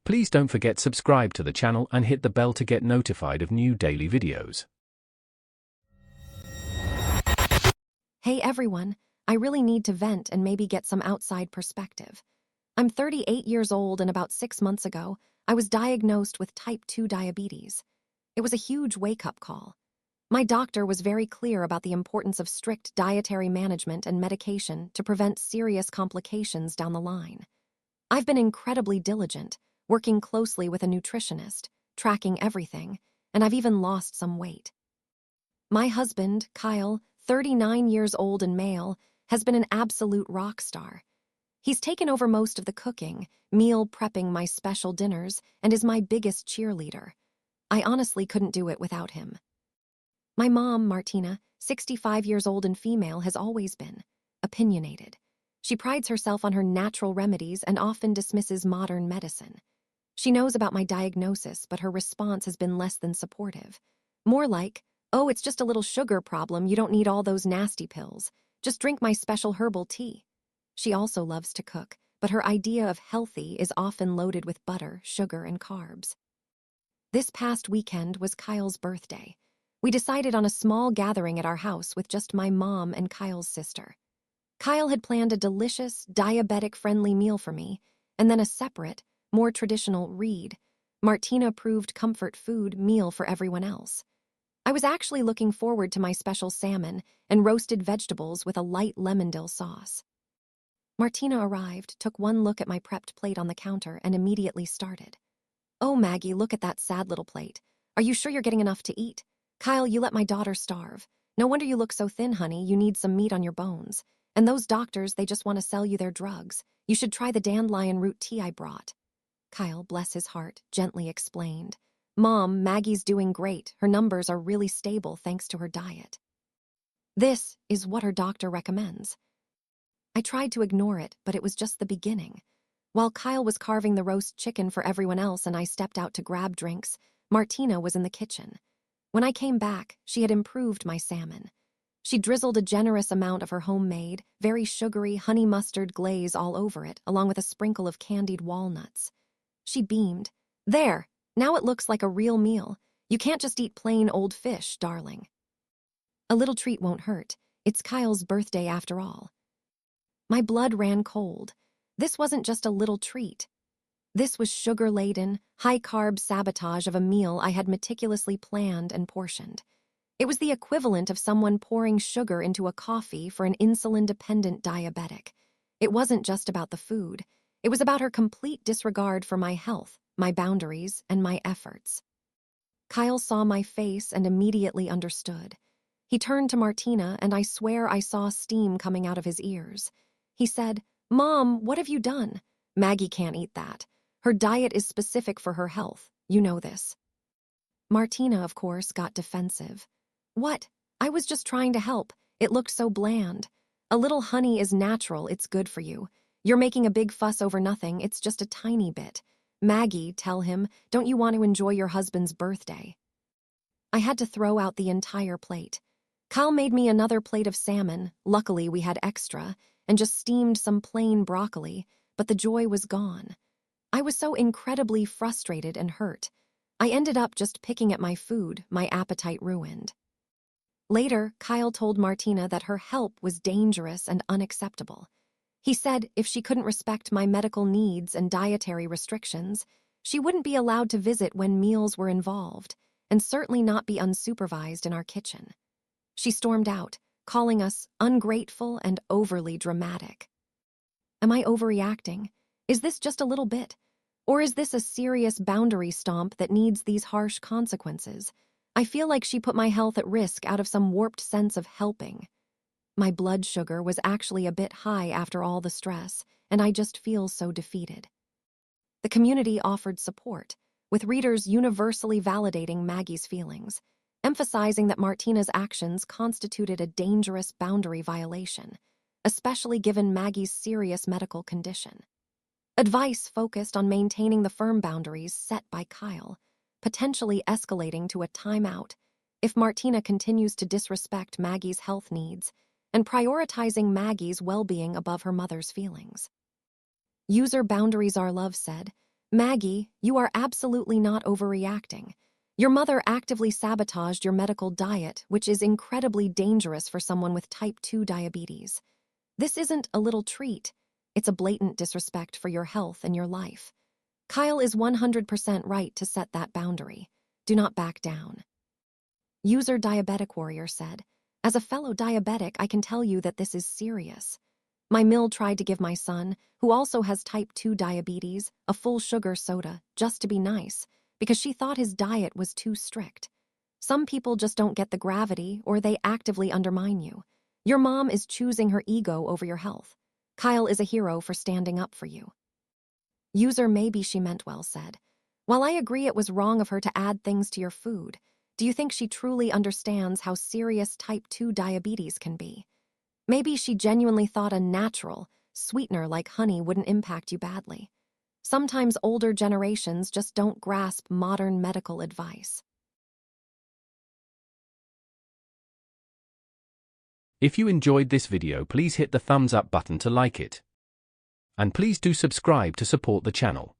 Please don't forget subscribe to the channel and hit the bell to get notified of new daily videos. Hey everyone, I really need to vent and maybe get some outside perspective. I'm 38 years old and about 6 months ago, I was diagnosed with type 2 diabetes. It was a huge wake-up call. My doctor was very clear about the importance of strict dietary management and medication to prevent serious complications down the line. I've been incredibly diligent, working closely with a nutritionist, tracking everything, and I've even lost some weight. My husband, Kyle, 39 years old and male, has been an absolute rock star. He's taken over most of the cooking, meal prepping my special dinners, and is my biggest cheerleader. I honestly couldn't do it without him. My mom, Martina, 65 years old and female, has always been opinionated. She prides herself on her natural remedies and often dismisses modern medicine. She knows about my diagnosis, but her response has been less than supportive. More like, "Oh, it's just a little sugar problem, you don't need all those nasty pills. Just drink my special herbal tea." She also loves to cook, but her idea of healthy is often loaded with butter, sugar, and carbs. This past weekend was Kyle's birthday. We decided on a small gathering at our house with just my mom and Kyle's sister. Kyle had planned a delicious, diabetic-friendly meal for me, and then a separate, more traditional Martina-approved comfort food meal for everyone else. I was actually looking forward to my special salmon and roasted vegetables with a light lemon dill sauce. Martina arrived, took one look at my prepped plate on the counter, and immediately started. "Oh, Maggie, look at that sad little plate. Are you sure you're getting enough to eat? Kyle, you let my daughter starve. No wonder you look so thin, honey. You need some meat on your bones. And those doctors, they just want to sell you their drugs. You should try the dandelion root tea I brought." Kyle, bless his heart, gently explained. "Mom, Maggie's doing great. Her numbers are really stable thanks to her diet. This is what her doctor recommends." I tried to ignore it, but it was just the beginning. While Kyle was carving the roast chicken for everyone else and I stepped out to grab drinks, Martina was in the kitchen. When I came back, she had improved my salmon. She drizzled a generous amount of her homemade, very sugary honey mustard glaze all over it, along with a sprinkle of candied walnuts. She beamed. "There, now it looks like a real meal. You can't just eat plain old fish, darling." A little treat won't hurt. It's Kyle's birthday after all. My blood ran cold. This wasn't just a little treat. This was sugar-laden, high-carb sabotage of a meal I had meticulously planned and portioned. It was the equivalent of someone pouring sugar into a coffee for an insulin-dependent diabetic. It wasn't just about the food. It was about her complete disregard for my health, my boundaries, and my efforts. Kyle saw my face and immediately understood. He turned to Martina, and I swear I saw steam coming out of his ears. He said, "Mom, what have you done? Maggie can't eat that. Her diet is specific for her health. You know this." Martina, of course, got defensive. "What? I was just trying to help. It looked so bland. A little honey is natural, it's good for you. You're making a big fuss over nothing, it's just a tiny bit. Maggie, tell him, don't you want to enjoy your husband's birthday?" I had to throw out the entire plate. Kyle made me another plate of salmon, luckily we had extra, and just steamed some plain broccoli, but the joy was gone. I was so incredibly frustrated and hurt. I ended up just picking at my food, my appetite ruined. Later, Kyle told Martina that her help was dangerous and unacceptable. He said if she couldn't respect my medical needs and dietary restrictions, she wouldn't be allowed to visit when meals were involved, and certainly not be unsupervised in our kitchen. She stormed out, calling us ungrateful and overly dramatic. Am I overreacting? Is this just a little bit? Or is this a serious boundary stomp that needs these harsh consequences? I feel like she put my health at risk out of some warped sense of helping. My blood sugar was actually a bit high after all the stress, and I just feel so defeated. The community offered support, with readers universally validating Maggie's feelings, emphasizing that Martina's actions constituted a dangerous boundary violation, especially given Maggie's serious medical condition. Advice focused on maintaining the firm boundaries set by Kyle, potentially escalating to a timeout if Martina continues to disrespect Maggie's health needs and prioritizing Maggie's well-being above her mother's feelings. User Boundaries Our Love said, Maggie, you are absolutely not overreacting. Your mother actively sabotaged your medical diet, which is incredibly dangerous for someone with type 2 diabetes. This isn't a little treat. It's a blatant disrespect for your health and your life. Kyle is 100% right to set that boundary. Do not back down. User Diabetic Warrior said, "As a fellow diabetic, I can tell you that this is serious. My mill tried to give my son, who also has type 2 diabetes, a full sugar soda, just to be nice, because she thought his diet was too strict. Some people just don't get the gravity, or they actively undermine you. Your mom is choosing her ego over your health. Kyle is a hero for standing up for you." User Maybe She Meant Well said, "While I agree it was wrong of her to add things to your food, do you think she truly understands how serious type 2 diabetes can be? Maybe she genuinely thought a natural sweetener like honey wouldn't impact you badly. Sometimes older generations just don't grasp modern medical advice." If you enjoyed this video, please hit the thumbs up button to like it. And please do subscribe to support the channel.